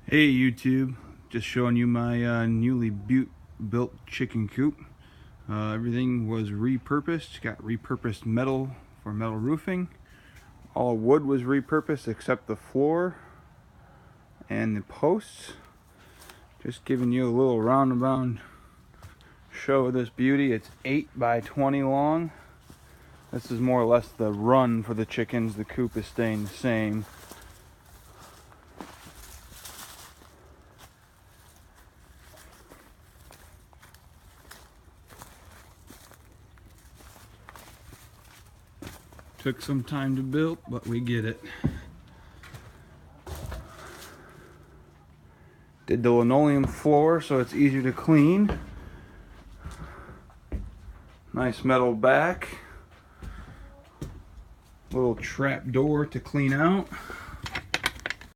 Hey YouTube, just showing you my newly built chicken coop. Everything was repurposed, got repurposed metal for metal roofing. All wood was repurposed except the floor and the posts. Just giving you a little roundabout show of this beauty. It's 8 by 20 long. This is more or less the run for the chickens. The coop is staying the same. Took some time to build, but we get it. Did the linoleum floor so it's easier to clean. Nice metal back. Little trap door to clean out.